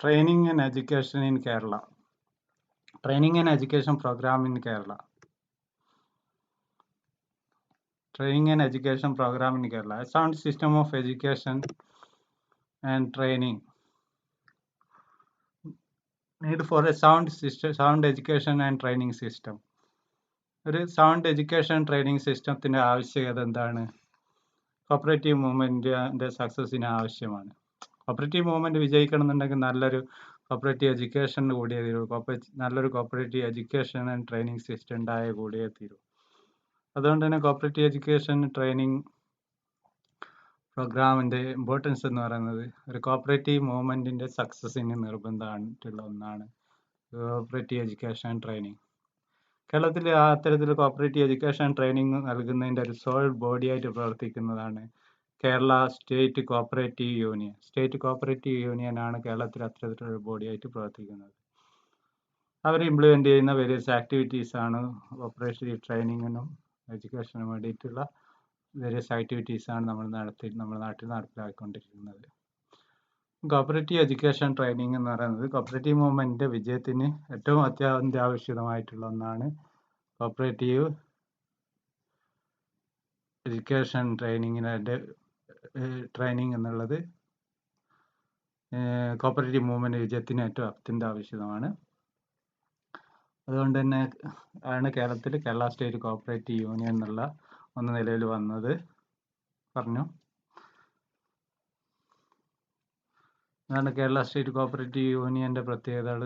Training and education in Kerala. Training and education program in Kerala. Training and education program in Kerala. A sound system of education and training. Need for a sound system, sound education and training system. ഒരു sound education training സിസ്റ്റത്തിന്റെ ആവശ്യകത എന്താണ്? Cooperative മൂവ്മെന്റിന്റെ സക്സസിന് ആവശ്യമാണ്. Cooperative movement വിജയിക്കണം എന്നുണ്ടെങ്കിൽ നല്ലൊരു cooperative education കൂടിയേ തീരൂ. നല്ലൊരു cooperative education and training system ഉണ്ടായ കൂടിയേ തീരൂ. അതുകൊണ്ട് തന്നെ കോപ്പറേറ്റീവ് എഡ്യൂക്കേഷൻ ട്രെയിനിങ് പ്രോഗ്രാമിന്റെ ഇമ്പോർട്ടൻസ് എന്ന് പറയുന്നത് ഒരു കോപ്പറേറ്റീവ് മൂവ്മെന്റിന്റെ സക്സസിന് നിർബന്ധമായിട്ടുള്ള ഒന്നാണ് കോപ്പറേറ്റീവ് എഡ്യൂക്കേഷൻ ട്രെയിനിങ്. കേരളത്തിൽ അത്തരത്തിൽ കോപ്പറേറ്റീവ് എഡ്യൂക്കേഷൻ ട്രെയിനിങ് നൽകുന്നതിന്റെ ഒരു സോൾ ബോഡി ആയിട്ട് പ്രവർത്തിക്കുന്നതാണ് Kerala state cooperative union. State cooperative union ആണ് കേരളത്തിൽ അത്തരത്തിലൊരു ബോഡി ആയിട്ട് പ്രവർത്തിക്കുന്നത്. അവർ ഇംപ്ലിമെന്റ് ചെയ്യുന്ന വേരിയസ് ആക്ടിവിറ്റീസ് ആണ് കോപ്പറേറ്റീവ് ട്രെയിനിങ്ങിനും എഡ്യൂക്കേഷനും വേണ്ടിയിട്ടുള്ള വേരിയസ് ആക്ടിവിറ്റീസ് ആണ് നമ്മുടെ നാട്ടിൽ നടപ്പിലാക്കിക്കൊണ്ടിരിക്കുന്നത്. കോപ്പറേറ്റീവ് എഡ്യൂക്കേഷൻ ട്രെയിനിങ് എന്ന് പറയുന്നത് കോപ്പറേറ്റീവ് മൂവ്മെന്റിന്റെ വിജയത്തിന് ഏറ്റവും അത്യാവശ്യമായിട്ടുള്ള ഒന്നാണ്. കോപ്പറേറ്റീവ് എഡ്യൂക്കേഷൻ ട്രെയിനിങ് എന്നുള്ളത് കോപ്പറേറ്റീവ് മൂവ്മെന്റ് വിജയത്തിന് ഏറ്റവും അത്യന്താപേക്ഷിതമാണ്. അതുകൊണ്ട് തന്നെ ആണ് കേരളത്തിൽ കേരള സ്റ്റേറ്റ് കോപ്പറേറ്റീവ് യൂണിയൻ എന്നുള്ള ഒന്ന് നിലവിൽ വന്നത്. പറഞ്ഞു അതാണ് കേരള സ്റ്റേറ്റ് കോപ്പറേറ്റീവ് യൂണിയന്റെ പ്രത്യേകതകൾ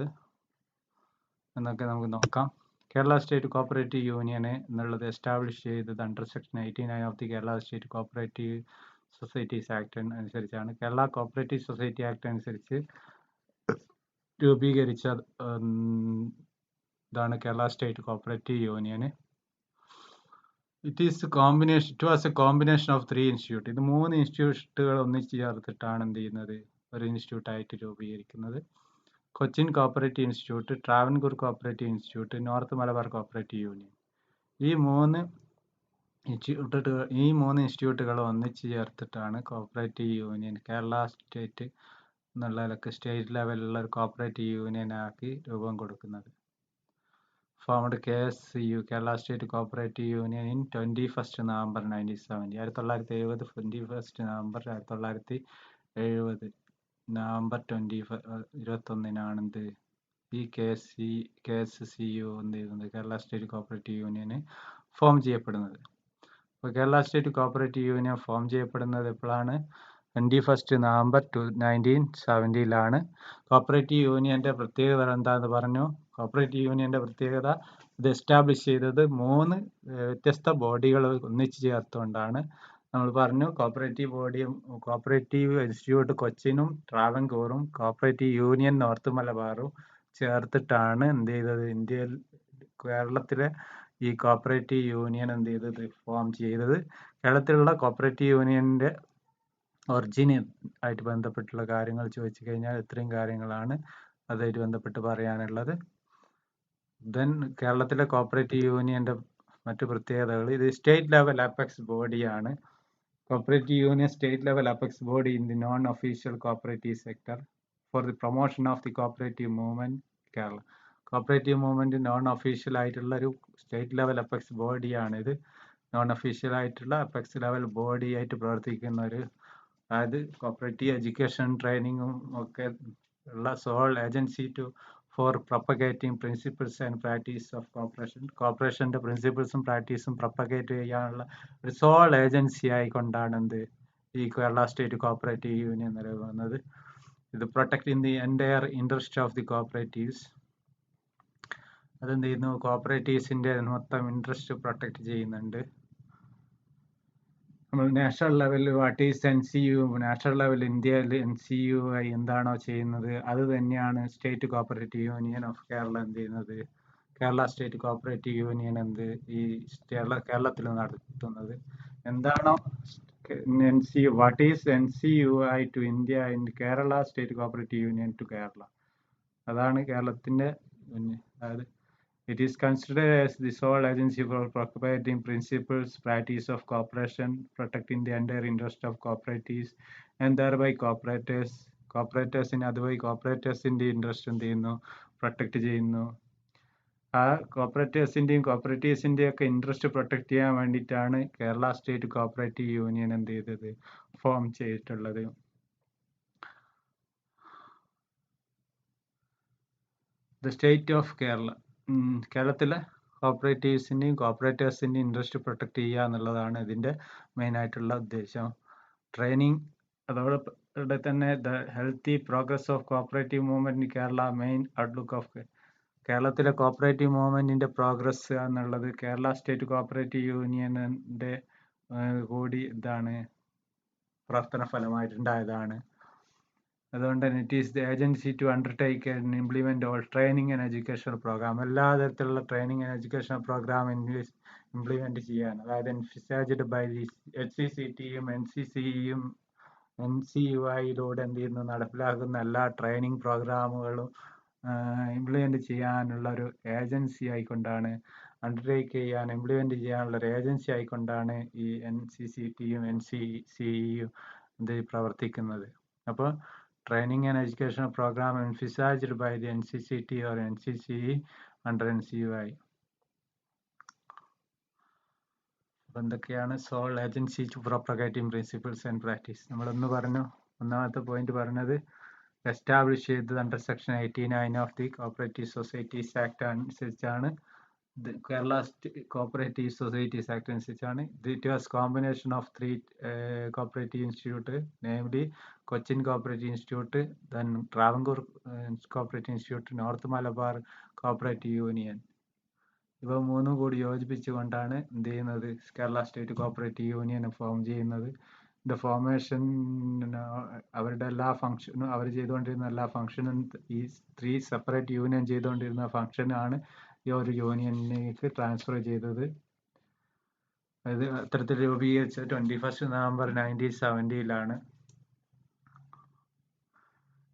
എന്നൊക്കെ നമുക്ക് നോക്കാം. കേരള സ്റ്റേറ്റ് കോപ്പറേറ്റീവ് യൂണിയൻ എന്നുള്ളത് എസ്റ്റാബ്ലിഷ് ചെയ്തത് under section 89 of the Kerala state cooperative societies act അനുസരിച്ചാണ്. കേരള കോപ്പറേറ്റീവ് സൊസൈറ്റി ആക്ട് അനുസരിച്ച് രൂപീകരിച്ച ഇതാണ് Kerala state cooperative union. It was A combination of 3 institute. ഇത് 3 ഇൻസ്റ്റിറ്റ്യൂട്ടുകൾ ഒന്നിച്ച് ചേർത്തിട്ടാണ് എന്ത് ചെയ്യുന്നത്, ഒരു ഇൻസ്റ്റിറ്റ്യൂട്ടായിട്ട് രൂപീകരിക്കുന്നത്. Cochin cooperative institute, Travancore cooperative institute, north Malabar cooperative union. ഈ മൂന്ന് ഇൻസ്റ്റിറ്റ്യൂട്ടുകൾ ഒന്നിച്ച് ചേർത്തിട്ടാണ് കോപ്പറേറ്റീവ് യൂണിയൻ കേരള സ്റ്റേറ്റ് എന്നുള്ള സ്റ്റേറ്റ് ലെവലിലുള്ള ഒരു കോപ്പറേറ്റീവ് യൂണിയൻ ആക്കി രൂപം കൊടുക്കുന്നത്. Formed KSCU, Kerala state cooperative union in 21st November 1970. 1970 21st November 1970 November 21-നാണ് ഈ KSCU എന്ത് ചെയ്യുന്നത്, കേരള സ്റ്റേറ്റ് കോപ്പറേറ്റീവ് യൂണിയന് ഫോം ചെയ്യപ്പെടുന്നത്. അപ്പോൾ Kerala state cooperative union form ചെയ്യപ്പെടുന്നത് എപ്പോഴാണ്? 21st November 1970. കോപ്പറേറ്റീവ് യൂണിയന്റെ പ്രത്യേകത എന്താണെന്ന് പറഞ്ഞു. കോപ്പറേറ്റീവ് യൂണിയന്റെ പ്രത്യേകത ഇത് എസ്റ്റാബ്ലിഷ് ചെയ്തത് 3 വ്യത്യസ്ത ബോഡികൾ ഒന്നിച്ച് ചേർത്തുകൊണ്ടാണ്. നമ്മൾ പറഞ്ഞു കോപ്പറേറ്റീവ് ഇൻസ്റ്റിറ്റ്യൂട്ട് കൊച്ചിനും ട്രാവൻകൂറും കോപ്പറേറ്റീവ് യൂണിയൻ നോർത്ത് മലബാറും ചേർത്തിട്ടാണ് എന്ത് ചെയ്തത്, കേരളത്തിലെ ഈ കോപ്പറേറ്റീവ് യൂണിയൻ എന്ത് ചെയ്തത്, ഫോം ചെയ്തത്. കേരളത്തിലുള്ള കോപ്പറേറ്റീവ് യൂണിയന്റെ ഒറിജിൻ ആയിട്ട് ബന്ധപ്പെട്ടുള്ള കാര്യങ്ങൾ ചോദിച്ചു കഴിഞ്ഞാൽ ഇത്രയും കാര്യങ്ങളാണ് അതുമായിട്ട് ബന്ധപ്പെട്ട് പറയാനുള്ളത്. ദെൻ കേരളത്തിലെ കോപ്പറേറ്റീവ് യൂണിയന്റെ മറ്റു പ്രത്യേകതകൾ, ഇത് സ്റ്റേറ്റ് ലെവൽ അപെക്സ് ബോഡിയാണ്. Cooperative Union state level apex body in the non-official cooperative sector for the promotion of the cooperative movement Kerala. Cooperative movement non official ആയിട്ടുള്ള ഒരു സ്റ്റേറ്റ് ലെവൽ അപെക്സ് ബോഡിയാണ് ഇത്. നോൺ ഒഫീഷ്യൽ ആയിട്ടുള്ള apex level body ആയിട്ട് പ്രവർത്തിക്കുന്ന ഒരു, അതായത് cooperative education ട്രെയിനിങ്ങും ഒക്കെ ഉള്ള sole agency for propagating principles and practice of cooperation. കോപ്പറേഷന്റെ പ്രിൻസിപ്പിൾസും പ്രാക്ടീസും പ്രൊപ്പഗേറ്റ് ചെയ്യാനുള്ള ഒരു സോൾ ഏജൻസി ആയിക്കൊണ്ടാണ് ഈ കേരള സ്റ്റേറ്റ് കോപ്പറേറ്റീവ് യൂണിയൻ നിലവിൽ. ഇത് protecting the entire interest of the cooperatives. അതെന്ത് ചെയ്യുന്നു, കോപ്പറേറ്റീവ്സിന്റെ മൊത്തം ഇൻട്രസ്റ്റ് പ്രൊട്ടക്ട് ചെയ്യുന്നുണ്ട്. നമ്മൾ നാഷണൽ ലെവലിൽ what is NCU, national level ഇന്ത്യയിൽ NCU എന്താണോ ചെയ്യുന്നത് അത് തന്നെയാണ് state cooperative union of Kerala എന്ത് ചെയ്യുന്നത്, കേരള സ്റ്റേറ്റ് കോപ്പറേറ്റീവ് യൂണിയൻ ഈ കേരളത്തിൽ നടത്തുന്നത്. എന്താണോ NCU, what is NCUI to India in Kerala state cooperative union to Kerala, അതാണ് കേരളത്തിന്റെ. അതായത് it is considered as the sole agency for propagating principles, practice of cooperation, protecting the entire interest of cooperatives and thereby കോപ്പറേറ്റേഴ്സിന് അതുവഴി കോപ്പറേറ്റേഴ്സിൻ്റെ interest എന്ത് ചെയ്യുന്നു, protect ചെയ്യുന്നു. ആ കോപ്പറേറ്റേഴ്സിൻ്റെയും കോപ്പറേറ്റീവ്സിൻ്റെയും ഒക്കെ interest protect ചെയ്യാൻ വേണ്ടിയിട്ടാണ് കേരള സ്റ്റേറ്റ് കോപ്പറേറ്റീവ് യൂണിയൻ എന്ത് ചെയ്തത്, ഫോം ചെയ്തിട്ടുള്ളത്. ദ സ്റ്റേറ്റ് ഓഫ് കേരള, കേരളത്തിലെ കോപ്പറേറ്റീവ്സിൻ്റെയും കോപ്പറേറ്റേഴ്സിൻ്റെയും ഇൻട്രസ്റ്റ് പ്രൊട്ടക്റ്റ് ചെയ്യുക എന്നുള്ളതാണ് ഇതിൻ്റെ മെയിനായിട്ടുള്ള ഉദ്ദേശം. ട്രെയിനിങ്, അതോടെ തന്നെ the healthy progress of cooperative movement in Kerala, main outlook of കേരളത്തിലെ കോപ്പറേറ്റീവ് മൂവ്മെൻറ്റിൻ്റെ പ്രോഗ്രസ് എന്നുള്ളത് കേരള സ്റ്റേറ്റ് കോപ്പറേറ്റീവ് യൂണിയൻ്റെ കൂടി ഇതാണ് പ്രവർത്തന ഫലമായിട്ടുണ്ടായതാണ്. അതുകൊണ്ട് തന്നെ it is the agency to undertake and implement all training and educational program, എല്ലാ തരത്തിലുള്ള training and educational program implement ചെയ്യാൻ, അതായത് എൻഫിസൈജ്ഡ് ബൈ ദി HCCTയും NCCയും NCUIയിലൂടെ എന്ത് ചെയ്യുന്നു, നടപ്പിലാക്കുന്ന എല്ലാ ട്രെയിനിങ് പ്രോഗ്രാമുകളും ഇംപ്ലിമെൻറ്റ് ചെയ്യാനുള്ള ഒരു ഏജൻസി ആയിക്കൊണ്ടാണ്, അണ്ടർടേക്ക് ചെയ്യാൻ ഇംപ്ലിമെൻറ്റ് ചെയ്യാനുള്ള ഒരു ഏജൻസി ആയിക്കൊണ്ടാണ് ഈ NCCTയും NCCയും ഇത് പ്രവർത്തിക്കുന്നത്. അപ്പോൾ training and educational program emphasized by the NCCT or NCCE under NCUI. അപ്പോൾ എന്തൊക്കെയാണ് sole agency to propagating principles and practice? നമ്മളൊന്ന് പറഞ്ഞു, ഒന്നാമത്തെ പോയിന്റ് പറഞ്ഞത് എസ്റ്റാബ്ലിഷ് ചെയ്തത് under section 89 of the cooperative societies act അനുസരിച്ചാണ്. കേരള കോപ്പറേറ്റീവ് സൊസൈറ്റീസ് ആക്ട് അനുസരിച്ചാണ്. It was combination of 3 cooperative institute, namely Cochin cooperative institute, then Travancore cooperative institute, north Malabar cooperative union. ഇവ മൂന്നും കൂടി യോജിപ്പിച്ചുകൊണ്ടാണ് എന്ത് ചെയ്യുന്നത്, Kerala state cooperative union form ചെയ്യുന്നത്. ദ ഫോർമേഷൻ, അവരുടെ എല്ലാ ഫംഗ്ഷനും, അവർ ചെയ്തുകൊണ്ടിരുന്ന എല്ലാ ഫംഗ്ഷനും ഈ 3 സെപ്പറേറ്റ് യൂണിയൻ ചെയ്തുകൊണ്ടിരുന്ന ഫംഗ്ഷനാണ് ഈ ഒരു യൂണിയനിലേക്ക് ട്രാൻസ്ഫർ ചെയ്തത്. അത് അത്തരത്തിൽ രൂപീകരിച്ചത് 21 നവംബർ 1970-ലാണ്.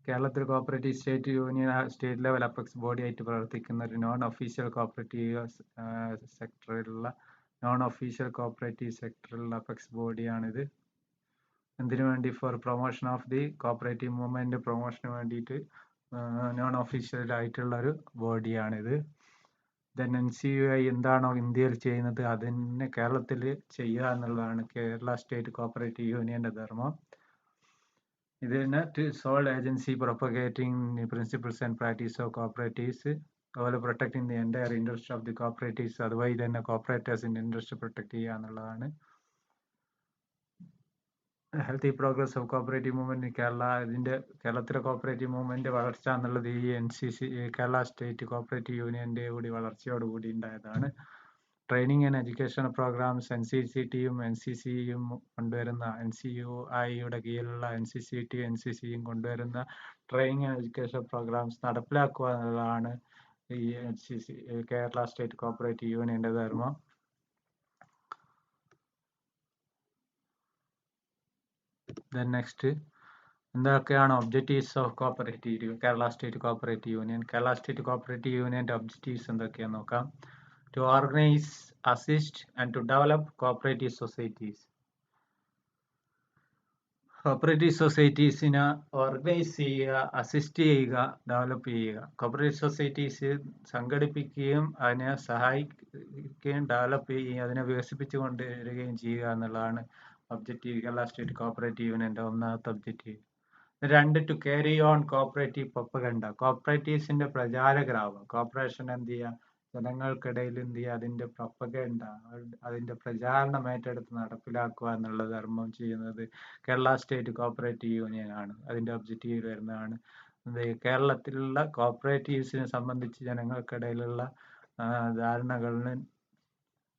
കേരളത്തിൽ cooperative state union state level apex body ആയിട്ട് പ്രവർത്തിക്കുന്ന ഒരു നോൺ ഒഫീഷ്യൽ കോപ്പറേറ്റീവ് സെക്ടറിലുള്ള അപ്പെക്സ് ബോഡിയാണിത്. എന്തിനു വേണ്ടി? For promotion of the cooperative movement, പ്രൊമോഷന് വേണ്ടിയിട്ട് നോൺ ഒഫീഷ്യൽ ആയിട്ടുള്ള ഒരു ബോഡിയാണിത്. ദെൻ NCUI എന്താണോ ഇന്ത്യയിൽ ചെയ്യുന്നത് അതിനെ കേരളത്തിൽ ചെയ്യുക എന്നുള്ളതാണ് കേരള സ്റ്റേറ്റ് കോപ്പറേറ്റീവ് യൂണിയന്റെ ധർമ്മം. ഇതിന് sole agency propagating principles and practice of cooperatives, അതുപോലെ protecting the entire interest of the cooperatives, അതുവഴി തന്നെ കോപ്പറേറ്റേഴ്സിൻ്റെ ഇൻട്രസ്റ്റ് പ്രൊട്ടക്ട് ചെയ്യുക എന്നുള്ളതാണ്. Healthy progress of cooperative movement in Kerala, ഇതിൻ്റെ കേരളത്തിലെ കോപ്പറേറ്റീവ് മൂവ്മെന്റ് വളർച്ച എന്നുള്ളത് ഈ NCC കേരള സ്റ്റേറ്റ് കോപ്പറേറ്റീവ് യൂണിയന്റെ കൂടി വളർച്ചയോടുകൂടി ഉണ്ടായതാണ്. ട്രെയിനിങ് ആൻഡ് എഡ്യൂക്കേഷൻ പ്രോഗ്രാംസ് NCCTയും NCCയും കൊണ്ടുവരുന്ന, NCUIയുടെ കീഴിലുള്ള NCCTയും NCCയും കൊണ്ടുവരുന്ന ട്രെയിനിങ് ആൻഡ് എഡ്യൂക്കേഷൻ പ്രോഗ്രാംസ് നടപ്പിലാക്കുക എന്നുള്ളതാണ് ഈ കേരള സ്റ്റേറ്റ് കോപ്പറേറ്റീവ് യൂണിയന്റെ ധർമ്മം. Then next, എന്തൊക്കെയാണ് objectives of cooperative Kerala state cooperative union? Kerala state cooperative യൂണിയന്റെ ഒബ്ജക്റ്റീവ്സ് എന്തൊക്കെയാണെന്ന് നോക്കാം. To organise, assist and to develop cooperative societies. Cooperative സൊസൈറ്റീസിനെ ഓർഗനൈസ് ചെയ്യുക, അസിസ്റ്റ് ചെയ്യുക, ഡെവലപ്പ് ചെയ്യുക. കോപ്പറേറ്റീവ് സൊസൈറ്റീസ് സംഘടിപ്പിക്കുകയും അതിനെ സഹായിക്കുകയും ഡെവലപ്പ് ചെയ്യുകയും അതിനെ വികസിപ്പിച്ചു കൊണ്ടുവരികയും ചെയ്യുക എന്നുള്ളതാണ് ഒബ്ജക്റ്റീവ്, കേരള സ്റ്റേറ്റ് കോപ്പറേറ്റീവ് യൂണിയന്റെ ഒന്നാമത്തെ objective. 2, to carry on cooperative propaganda, കോപ്പറേറ്റീവ്സിന്റെ പ്രചാരകരാവുക. കോർപ്പറേഷൻ എന്ത് ചെയ്യുക, ജനങ്ങൾക്കിടയിൽ എന്ത് ചെയ്യുക, അതിന്റെ പ്രൊപ്പഗണ്ട, അതിന്റെ പ്രചാരണം ഏറ്റെടുത്ത് നടപ്പിലാക്കുക എന്നുള്ള ധർമ്മം ചെയ്യുന്നത് കേരള സ്റ്റേറ്റ് കോപ്പറേറ്റീവ് യൂണിയൻ ആണ്. അതിന്റെ ഒബ്ജക്റ്റീവ് വരുന്നതാണ് കേരളത്തിലുള്ള കോപ്പറേറ്റീവ്സിനെ സംബന്ധിച്ച് ജനങ്ങൾക്കിടയിലുള്ള ധാരണകളിൽ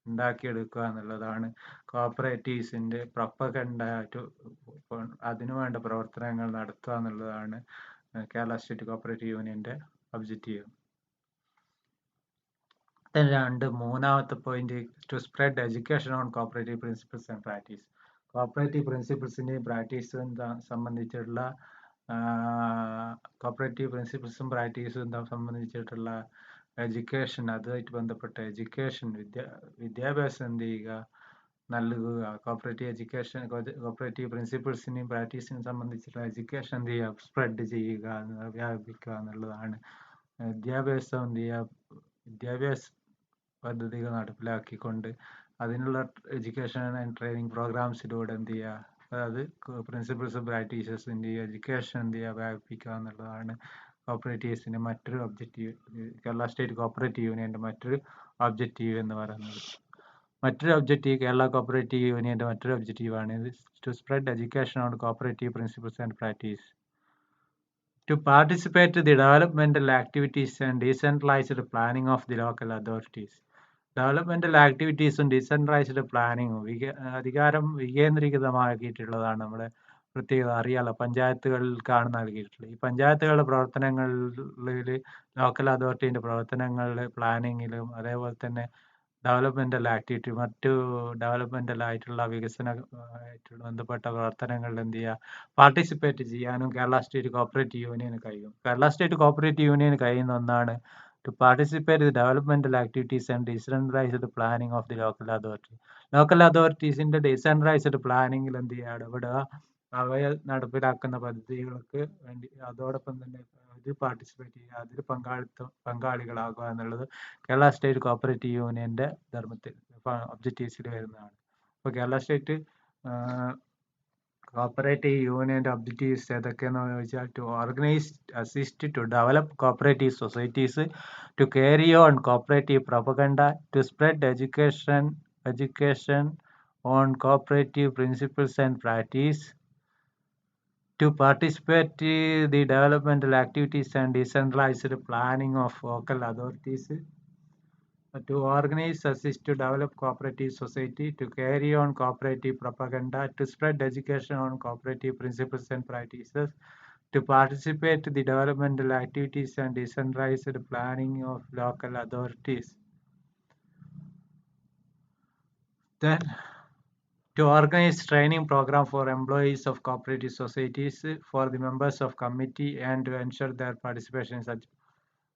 ഉണ്ടാക്കിയെടുക്കുക എന്നുള്ളതാണ് കോപ്പറേറ്റീവ്സിന്റെ പ്രൊപ്പഗണ്ട, അതിനുവേണ്ട പ്രവർത്തനങ്ങൾ നടത്തുക എന്നുള്ളതാണ് കേരള സ്റ്റേറ്റ് കോപ്പറേറ്റീവ് യൂണിയന്റെ ഒബ്ജക്റ്റീവ്. മൂന്നാമത്തെ point, to spread education on cooperative principles and practice. Cooperative പ്രിൻസിപ്പിൾസിന്റെയും പ്രാക്ടീസും സംബന്ധിച്ചിട്ടുള്ള കോപ്പറേറ്റീവ് പ്രിൻസിപ്പിൾസും പ്രാക്ടീസും സംബന്ധിച്ചിട്ടുള്ള എഡ്യൂക്കേഷൻ, അതുമായിട്ട് ബന്ധപ്പെട്ട എഡ്യൂക്കേഷൻ, വിദ്യാഭ്യാസം എന്ത് ചെയ്യുക, നൽകുക. കോപ്പറേറ്റീവ് എഡ്യൂക്കേഷൻ, കോപ്പറേറ്റീവ് പ്രിൻസിപ്പിൾസിനെയും പ്രാക്ടീസിനെയും സംബന്ധിച്ചിട്ടുള്ള എഡ്യൂക്കേഷൻ എന്ത് ചെയ്യുക, സ്പ്രെഡ് ചെയ്യുക, വ്യാപിപ്പിക്കുക എന്നുള്ളതാണ്. വിദ്യാഭ്യാസം എന്ത് ചെയ്യുക, വിദ്യാഭ്യാസ പദ്ധതികൾ നടപ്പിലാക്കിക്കൊണ്ട് അതിനുള്ള എഡ്യൂക്കേഷൻ ആൻഡ് ട്രെയിനിങ് പ്രോഗ്രാംസിലൂടെ എന്ത് ചെയ്യുക, അതായത് പ്രിൻസിപ്പിൾസും പ്രാക്ടീസസിൻ്റെ എഡ്യൂക്കേഷൻ എന്ത് ചെയ്യുക, വ്യാപിപ്പിക്കുക എന്നുള്ളതാണ് കോപ്പറേറ്റീവ്സിൻ്റെ മറ്റൊരു ഒബ്ജക്റ്റീവ്. കേരള സ്റ്റേറ്റ് കോപ്പറേറ്റീവ് യൂണിയൻ്റെ മറ്റൊരു ഒബ്ജക്റ്റീവ് എന്ന് പറയുന്നത്. മറ്റൊരു ഒബ്ജക്റ്റീവ്, കേരള കോപ്പറേറ്റീവ് യൂണിയൻ്റെ മറ്റൊരു ഒബ്ജക്റ്റീവാണ് to spread education on cooperative principles and practice. To participate in the developmental activities and decentralized planning of the local authorities. Developmental ആക്ടിവിറ്റീസും ഡീസെൻട്രലൈസ്ഡ് പ്ലാനിങ്ങും അധികാരം വികേന്ദ്രീകൃതമാക്കിയിട്ടുള്ളതാണ് നമ്മുടെ പ്രത്യേകത. അറിയാലോ, പഞ്ചായത്തുകൾക്കാണ് നൽകിയിട്ടുള്ളത്. ഈ പഞ്ചായത്തുകളുടെ പ്രവർത്തനങ്ങളിൽ, ലോക്കൽ അതോറിറ്റീൻ്റെ പ്രവർത്തനങ്ങളിൽ, പ്ലാനിങ്ങിലും അതേപോലെ തന്നെ ഡെവലപ്മെന്റൽ ആക്ടിവിറ്റി, മറ്റു ഡെവലപ്മെന്റൽ ആയിട്ടുള്ള വികസനമായിട്ട് ബന്ധപ്പെട്ട പ്രവർത്തനങ്ങളിൽ എന്ത് ചെയ്യുക, പാർട്ടിസിപ്പേറ്റ് ചെയ്യാനും കേരള സ്റ്റേറ്റ് കോപ്പറേറ്റീവ് യൂണിയന് കഴിയും. കേരള സ്റ്റേറ്റ് കോപ്പറേറ്റീവ് യൂണിയന് കഴിയുന്ന ഒന്നാണ് to participate in the developmental activities and decentralized planning of the local authority. Local അതോറിറ്റീസിൻ്റെ ഡീസെൻട്രലൈസ്ഡ് പ്ലാനിങ്ങിൽ എന്ത് ചെയ്യുക, ഇടപെടുക, അവയെ നടപ്പിലാക്കുന്ന പദ്ധതികൾക്ക് വേണ്ടി അതോടൊപ്പം തന്നെ അതിൽ പാർട്ടിസിപ്പേറ്റ് ചെയ്യുക, അതിൽ പങ്കാളികളാകുക എന്നുള്ളത് കേരള സ്റ്റേറ്റ് കോപ്പറേറ്റീവ് യൂണിയൻ്റെ ധർമ്മത്തിൽ ഒബ്ജക്റ്റീവ്സിൽ വരുന്നതാണ്. അപ്പോൾ കേരള സ്റ്റേറ്റ് കോപ്പറേറ്റീവ് യൂണിയൻ്റെ ഒബ്ജക്റ്റീവ്സ് ഏതൊക്കെയെന്ന് ചോദിച്ചാൽ, to organise, assist, to develop cooperative societies, to carry on cooperative propaganda, to spread education on cooperative principles and practice, to participate in the developmental activities and decentralized planning of local authorities, to organize, assist, to develop cooperative society, to carry on cooperative propaganda, to spread education on cooperative principles and practices, to participate in the developmental activities and decentralized planning of local authorities. Then, to organize training program for employees of cooperative societies, for the members of committee, and to ensure their participation in such.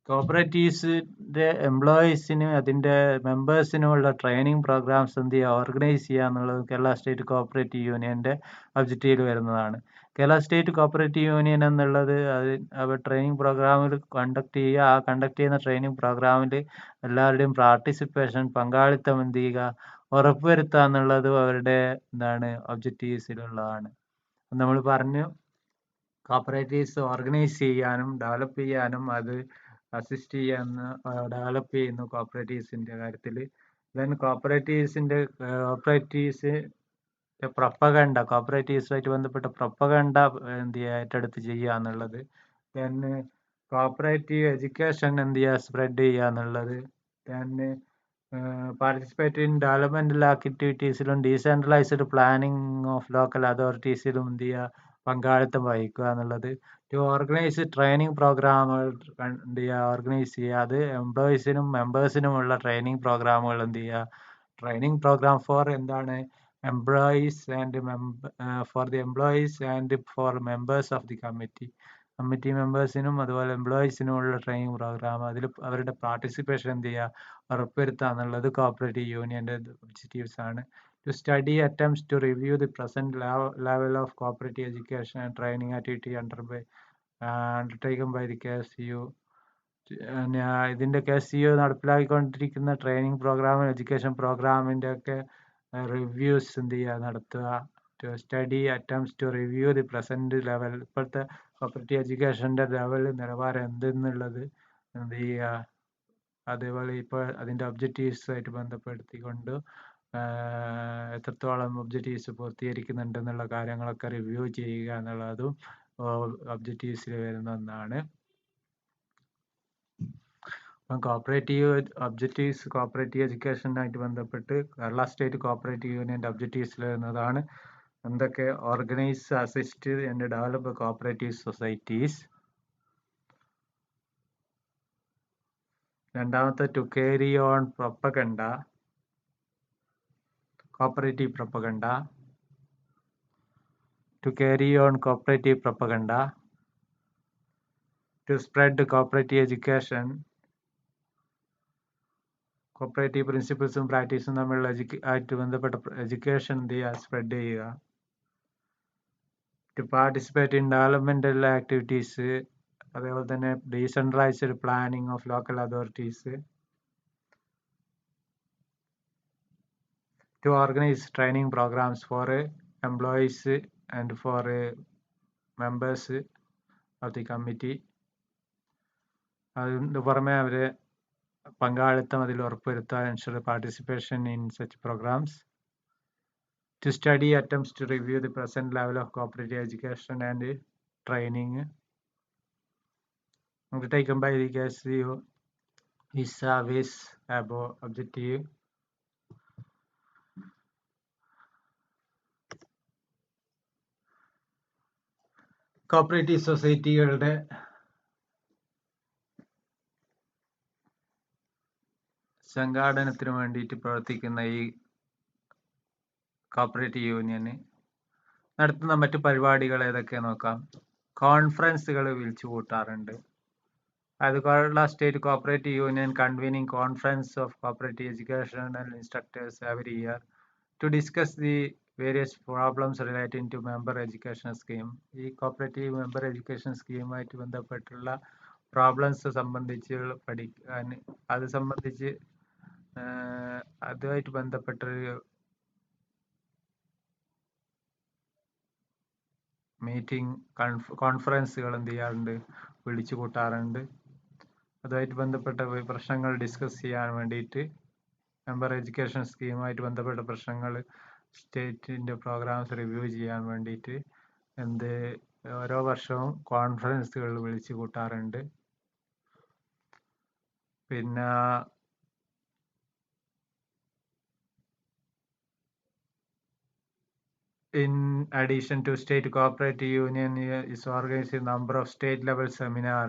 കോപ്പറേറ്റീവ്സിൻ്റെ എംപ്ലോയീസിനും അതിൻ്റെ മെമ്പേഴ്സിനുമുള്ള training programmes എന്ത് ചെയ്യുക, organise ചെയ്യുക എന്നുള്ളത് Kerala state cooperative യൂണിയൻ്റെ ഒബ്ജക്റ്റീവിൽ വരുന്നതാണ്. Kerala state cooperative union എന്നുള്ളത് അവർ training പ്രോഗ്രാമിൽ conduct ചെയ്യുക, ആ കണ്ടക്ട് ചെയ്യുന്ന ട്രെയിനിങ് പ്രോഗ്രാമിൽ എല്ലാവരുടെയും പാർട്ടിസിപ്പേഷൻ, പങ്കാളിത്തം എന്ത് ചെയ്യുക, ഉറപ്പുവരുത്തുക എന്നുള്ളതും അവരുടെ ഒബ്ജക്റ്റീവ്സിലുള്ളതാണ്. നമ്മൾ പറഞ്ഞു, കോപ്പറേറ്റീവ്സ് ഓർഗനൈസ് ചെയ്യാനും ഡെവലപ്പ് ചെയ്യാനും അത് അസിസ്റ്റ് ചെയ്യാന്ന് ഡെവലപ്പ് ചെയ്യുന്നു കോപ്പറേറ്റീവ്സിൻ്റെ കാര്യത്തിൽ. ദെൻ കോപ്പറേറ്റീവ്സിൻ്റെ പ്രൊപ്പഗണ്ട, കോപ്പറേറ്റീവ്സുമായിട്ട് ബന്ധപ്പെട്ട പ്രൊപ്പഗണ്ട എന്ത് ചെയ്യുക, ഏറ്റെടുത്ത് ചെയ്യുക എന്നുള്ളത്. ദെൻ കോപ്പറേറ്റീവ് എഡ്യൂക്കേഷൻ എന്ത് ചെയ്യുക, സ്പ്രെഡ് ചെയ്യുക എന്നുള്ളത്. ദെൻ പാർട്ടിസിപ്പേറ്റ് ഇൻ ഡെവലപ്മെന്റൽ ആക്ടിവിറ്റീസിലും ഡീസെൻട്രലൈസ്ഡ് പ്ലാനിങ് ഓഫ് ലോക്കൽ അതോറിറ്റീസിലും എന്ത് ചെയ്യുക, പങ്കാളിത്തം വഹിക്കുക എന്നുള്ളത്. ടു ഓർഗനൈസ് ട്രെയിനിങ് പ്രോഗ്രാമുകൾ എന്ത് ചെയ്യുക, ഓർഗനൈസ് ചെയ്യുക, അത് എംപ്ലോയീസിനും മെമ്പേഴ്സിനുമുള്ള ട്രെയിനിങ് പ്രോഗ്രാമുകൾ എന്ത് ചെയ്യുക, ട്രെയിനിങ് പ്രോഗ്രാം ഫോർ എന്താണ്, employees and for the employees and for members of the committee മെമ്പേഴ്സിനും അതുപോലെ എംപ്ലോയീസിനുമുള്ള ട്രെയിനിങ് പ്രോഗ്രാം, അതിൽ അവരുടെ പാർട്ടിസിപ്പേഷൻ എന്ത് ചെയ്യുക, ഉറപ്പുവരുത്തുക എന്നുള്ളത് കോപ്പറേറ്റീവ് യൂണിയൻ്റെ ഒബ്ജക്റ്റീവ്സ് ആണ്. To study attempts to review the present level of cooperative education and training activity undertaken by the KSU. ഇതിൻ്റെ KSU നടപ്പിലാക്കിക്കൊണ്ടിരിക്കുന്ന ട്രെയിനിങ് പ്രോഗ്രാം, എഡ്യൂക്കേഷൻ പ്രോഗ്രാമിൻ്റെ ഒക്കെ റിവ്യൂസ് എന്ത് ചെയ്യുക, നടത്തുക. To study attempts to review the present level, ഇപ്പോഴത്തെ cooperative എഡ്യൂക്കേഷൻ്റെ നിലവാരം എന്തെന്നുള്ളത് എന്ത് ചെയ്യുക, അതേപോലെ ഇപ്പോൾ അതിൻ്റെ ഒബ്ജക്റ്റീവ്സുമായിട്ട് ബന്ധപ്പെടുത്തിക്കൊണ്ട് എത്രത്തോളം ഒബ്ജക്റ്റീവ്സ് പൂർത്തീകരിക്കുന്നുണ്ടെന്നുള്ള കാര്യങ്ങളൊക്കെ റിവ്യൂ ചെയ്യുക എന്നുള്ളതും ഒബ്ജക്റ്റീവ്സിൽ വരുന്ന ഒന്നാണ്. അപ്പം കോപ്പറേറ്റീവ് ഒബ്ജക്റ്റീവ്സ്, കോപ്പറേറ്റീവ് എഡ്യൂക്കേഷനായിട്ട് ബന്ധപ്പെട്ട് കേരള സ്റ്റേറ്റ് കോപ്പറേറ്റീവ് യൂണിയൻ്റെ ഒബ്ജക്റ്റീവ്സിൽ വരുന്നതാണ് എന്തൊക്കെ, organise, assist and develop cooperative societies. രണ്ടാമത്തെ, to carry on propaganda, cooperative propaganda, to carry on cooperative propaganda, to spread cooperative education, cooperative പ്രിൻസിപ്പിൾസും പ്രാക്ടീസും തമ്മിലുള്ള ആയിട്ട് ബന്ധപ്പെട്ട എഡ്യൂക്കേഷൻ എന്ത് ചെയ്യുക, സ്പ്രെഡ് ചെയ്യുക. To participate in developmental activities, അതേപോലെ തന്നെ decentralised planning of local authorities, to organize training programs for employees and for members of the committee. അതിന് പുറമെ അവരെ പങ്കാളിത്തം അതിൽ ഉറപ്പുവരുത്താൻ, ensure participation in such programs. To study attempts to review the present level of cooperative education and training undertaken by the KSU is service above objective. Cooperative സൊസൈറ്റികളുടെ സംഘാടനത്തിന് വേണ്ടിയിട്ട് പ്രവർത്തിക്കുന്ന ഈ കോപ്പറേറ്റീവ് യൂണിയന് നടത്തുന്ന മറ്റു പരിപാടികൾ ഏതൊക്കെ നോക്കാം. കോൺഫറൻസുകൾ വിളിച്ചു കൂട്ടാറുണ്ട്. അത് Kerala state cooperative union convening conference of cooperative educational instructors every year to discuss the various problems relating to member education scheme. ഈ കോപ്പറേറ്റീവ് മെമ്പർ എഡ്യൂക്കേഷൻ സ്കീമുമായിട്ട് ബന്ധപ്പെട്ടുള്ള പ്രോബ്ലംസ് സംബന്ധിച്ച് പഠിക്കാൻ, അത് സംബന്ധിച്ച് അതുമായിട്ട് ബന്ധപ്പെട്ടൊരു മീറ്റിംഗ് കോൺഫറൻസുകൾ എന്ത് ചെയ്യാറുണ്ട്, വിളിച്ചു കൂട്ടാറുണ്ട്. അതുമായിട്ട് ബന്ധപ്പെട്ട പ്രശ്നങ്ങൾ ഡിസ്കസ് ചെയ്യാൻ വേണ്ടിയിട്ട്, മെമ്പർ എഡ്യൂക്കേഷൻ സ്കീമുമായിട്ട് ബന്ധപ്പെട്ട പ്രശ്നങ്ങൾ സ്റ്റേറ്റിൻ്റെ പ്രോഗ്രാംസ് റിവ്യൂ ചെയ്യാൻ വേണ്ടിയിട്ട് ഓരോ വർഷവും കോൺഫറൻസുകൾ വിളിച്ചു കൂട്ടാറുണ്ട്. പിന്നെ in addition to state cooperative union is organized a number of state level seminar.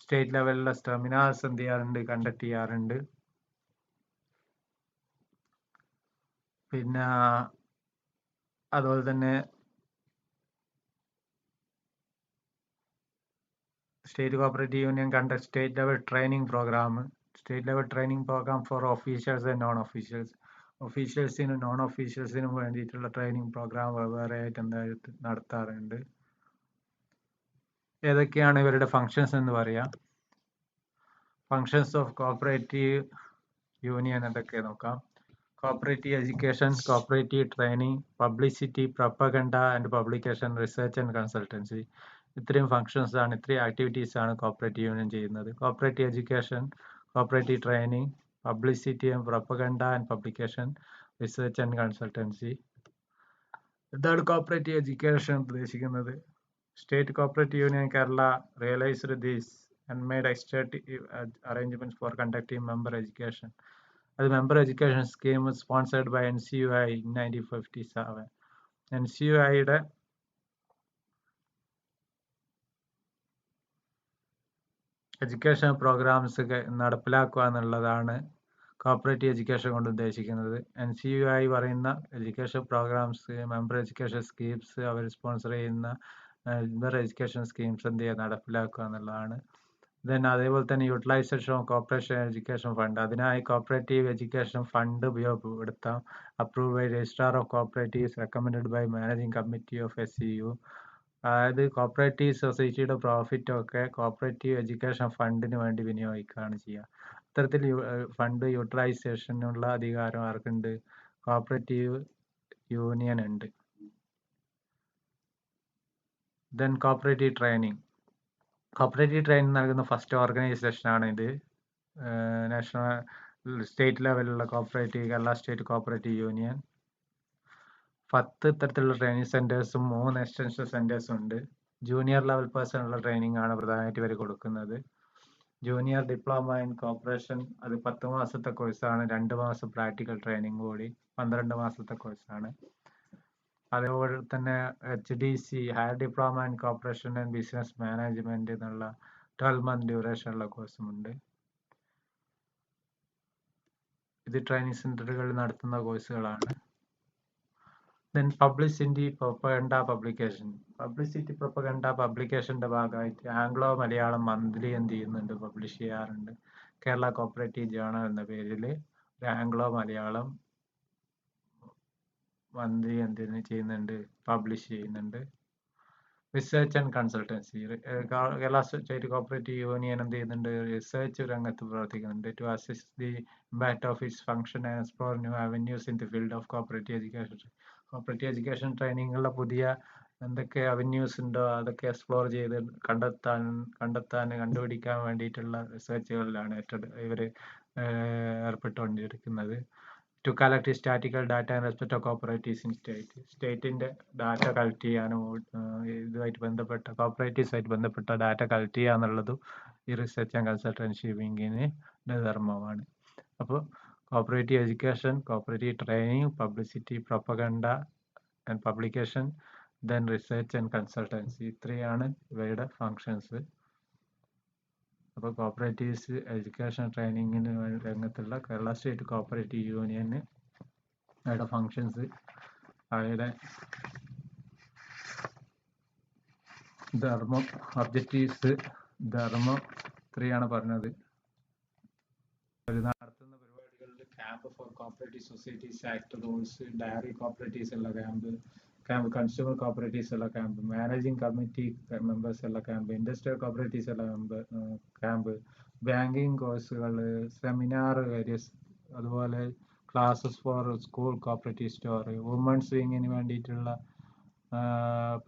State ലെവലിലുള്ള സെമിനാർസ് എന്ത് ചെയ്യാറുണ്ട്, കണ്ടക്ട് ചെയ്യാറുണ്ട്. പിന്നെ അതുപോലെ തന്നെ state cooperative union conduct state level training programme for officials and non officials. ഒഫീഷ്യൽസിനും നോൺ ഒഫീഷ്യൽസിനും വേണ്ടിയിട്ടുള്ള ട്രെയിനിങ് പ്രോഗ്രാം വേറെ ആയിട്ട് എന്തായിട്ട് നടത്താറുണ്ട്. ഏതൊക്കെയാണ് ഇവരുടെ ഫങ്ഷൻസ് എന്ന് പറയാം. ഫങ്ഷൻസ് ഓഫ് കോപ്പറേറ്റീവ് യൂണിയൻ എന്തൊക്കെ നോക്കാം. Cooperative education, cooperative training, publicity, propaganda and publication, research and consultancy. ഇത്രയും ഫങ്ഷൻസ് ആണ്, ഇത്രയും ആക്ടിവിറ്റീസ് ആണ് കോപ്പറേറ്റീവ് യൂണിയൻ ചെയ്യുന്നത്. Cooperative education, cooperative training, publicity and propaganda and publication, research and consultancy. എന്താണ് cooperative education ഉദ്ദേശിക്കുന്നത്? State cooperative union Kerala realised these and made extensive arrangements for conducting member education. The member education scheme was sponsored by NCUI in 1957. NCUI-യുടെ education programmes നടപ്പിലാക്കുക എന്നുള്ളതാണ് cooperative education കൊണ്ട് ഉദ്ദേശിക്കുന്നത്. NCUI പറയുന്ന education programmes, member education schemes, അവർ sponsor ചെയ്യുന്ന member education schemes എന്ത് ചെയ്യുക, നടപ്പിലാക്കുക എന്നുള്ളതാണ്. അതേപോലെ തന്നെ utilisation of cooperation education fund, അതിനായി കോപ്പറേറ്റീവ് എഡ്യൂക്കേഷൻ ഫണ്ട് ഉപയോഗപ്പെടുത്താം. Approve by registrar of cooperatives, recommended by managing committee of SCU. അതായത് കോപ്പറേറ്റീവ് സൊസൈറ്റിയുടെ പ്രോഫിറ്റ് ഒക്കെ കോപ്പറേറ്റീവ് എഡ്യൂക്കേഷൻ ഫണ്ടിന് വേണ്ടി വിനിയോഗിക്കുകയാണ് ചെയ്യുക. ഇത്തരത്തിൽ ഫണ്ട് യൂട്ടിലൈസേഷനുള്ള അധികാരം ആർക്കുണ്ട്? കോപ്പറേറ്റീവ് യൂണിയൻ ഉണ്ട്. Then cooperative training. Cooperative training നൽകുന്ന ഫസ്റ്റ് ഓർഗനൈസേഷൻ ആണ് ഇത്. സ്റ്റേറ്റ് ലെവലിലുള്ള cooperative, Kerala state cooperative union. 10 ഇത്തരത്തിലുള്ള ട്രെയിനിങ് സെന്റേഴ്സും 3 എക്സ്റ്റൻഷൻ സെന്റേഴ്സും ഉണ്ട്. ജൂനിയർ ലെവൽ പേഴ്സണുള്ള ട്രെയിനിങ് ആണ് പ്രധാനമായിട്ട് ഇവർ കൊടുക്കുന്നത്. ജൂനിയർ ഡിപ്ലോമ ഇൻ കോപ്പറേഷൻ, അത് 10 മാസത്തെ കോഴ്സാണ്. 2 മാസം പ്രാക്ടിക്കൽ ട്രെയിനിങ് കൂടി 12 മാസത്തെ കോഴ്സാണ്. അതേപോലെ തന്നെ HDC, higher diploma in cooperation and business management എന്നുള്ള 12 മന്ത് ഡ്യൂറേഷൻ ഉള്ള കോഴ്സും ഉണ്ട്. ഇത് ട്രെയിനിങ് സെന്ററുകളിൽ നടത്തുന്ന കോഴ്സുകളാണ്. Then publicity propaganda publication. Publicity propaganda പബ്ലിക്കേഷന്റെ ഭാഗമായിട്ട് ആംഗ്ലോ മലയാളം മന്ത്ലി എന്ത് ചെയ്യുന്നുണ്ട്, പബ്ലിഷ് ചെയ്യാറുണ്ട്. കേരള കോപ്പറേറ്റീവ് ജേണൽ എന്ന പേരിൽ ഒരു ആംഗ്ലോ മലയാളം മന്ത്രി എന്തിനു ചെയ്യുന്നുണ്ട്, പബ്ലിഷ് ചെയ്യുന്നുണ്ട്. Research and consultancy, Kerala state cooperative union എന്ത് ചെയ്യുന്നുണ്ട്, റിസർച്ച് രംഗത്ത് പ്രവർത്തിക്കുന്നുണ്ട്. To assist the impact of its function and explore new avenues in the field of cooperative education. Cooperative education ട്രെയിനിങ്ങുള്ള പുതിയ എന്തൊക്കെ അവന്യൂസ് ഉണ്ടോ അതൊക്കെ എക്സ്പ്ലോർ ചെയ്ത് കണ്ടുപിടിക്കാൻ വേണ്ടിയിട്ടുള്ള റിസർച്ചുകളിലാണ് ഇവർ ഏർപ്പെട്ടുകൊണ്ടിരിക്കുന്നത്. To collect statistical data and respect of cooperatives in സ്റ്റേറ്റിന്റെ ഡാറ്റ കളക്ട് ചെയ്യാനും ഇതുമായിട്ട് ബന്ധപ്പെട്ട കോപ്പറേറ്റീവ്സുമായിട്ട് ബന്ധപ്പെട്ട ഡാറ്റ കളക്ട് ചെയ്യുക എന്നുള്ളതും ഈ റിസർച്ച് ആൻഡ് കൺസൾട്ടൻസി വിങ്ങിന് ധർമ്മമാണ്. അപ്പോൾ cooperative education, cooperative training, publicity, propaganda and publication, then research and consultancy, ഇത്രയാണ് ഇവയുടെ ഫങ്ഷൻസ്. അപ്പോൾ കോപ്പറേറ്റീവ്സ് എഡ്യൂക്കേഷൻ ട്രെയിനിങ്ങിന് രംഗത്തുള്ള കേരള സ്റ്റേറ്റ് കോപ്പറേറ്റീവ് യൂണിയന് അവയുടെ ഫങ്ഷൻസ്, അവയുടെ ധർമ്മം, ഒബ്ജക്റ്റീവ്സ്, ധർമ്മം ഇത്രയാണ് പറഞ്ഞത്. നടത്തുന്ന പരിപാടികളിൽ camp for cooperative societies act rules, dairy cooperatives ഉള്ള ക്യാമ്പ് കൺസ്യൂമർ കോപ്പറേറ്റീവ്സ് ഉള്ള ക്യാമ്പ്, മാനേജിംഗ് കമ്മിറ്റി മെമ്പേഴ്സ് ഉള്ള ക്യാമ്പ്, ഇൻഡസ്ട്രിയൽ കോപ്പറേറ്റീവ്സ് ഉള്ള ക്യാമ്പ്, ബാങ്കിങ് കോഴ്സുകൾ, സെമിനാർ വേരിയസ്, അതുപോലെ classes for school cooperative store, women's വിങ്ങിന് വേണ്ടിയിട്ടുള്ള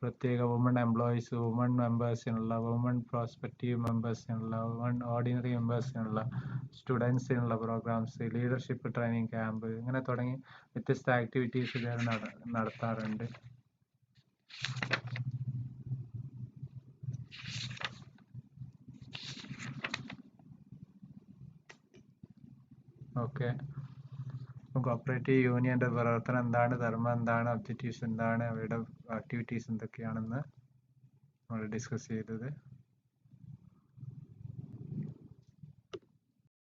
പ്രത്യേക വുമൺ എംപ്ലോയീസ്, വുമൺ മെമ്പേഴ്സിനുള്ള, വുമൺ പ്രോസ്പെക്റ്റീവ് മെമ്പേഴ്സിനുള്ള, വുമൺ ഓർഡിനറി മെമ്പേഴ്സിനുള്ള, സ്റ്റുഡൻസിനുള്ള പ്രോഗ്രാംസ്, ലീഡർഷിപ്പ് ട്രെയിനിങ് ക്യാമ്പ്, ഇങ്ങനെ തുടങ്ങി വ്യത്യസ്ത ആക്ടിവിറ്റീസ് ഇവർ നടത്താറുണ്ട്. ഓക്കെ, കോപ്പറേറ്റീവ് യൂണിയന്റെ പ്രവർത്തനം എന്താണ്, ധർമ്മം എന്താണ്, ഒബ്ജക്റ്റീവ്സ് എന്താണ്, അവയുടെ ആക്ടിവിറ്റീസ് എന്തൊക്കെയാണെന്ന് നമ്മൾ ഡിസ്കസ് ചെയ്തത്.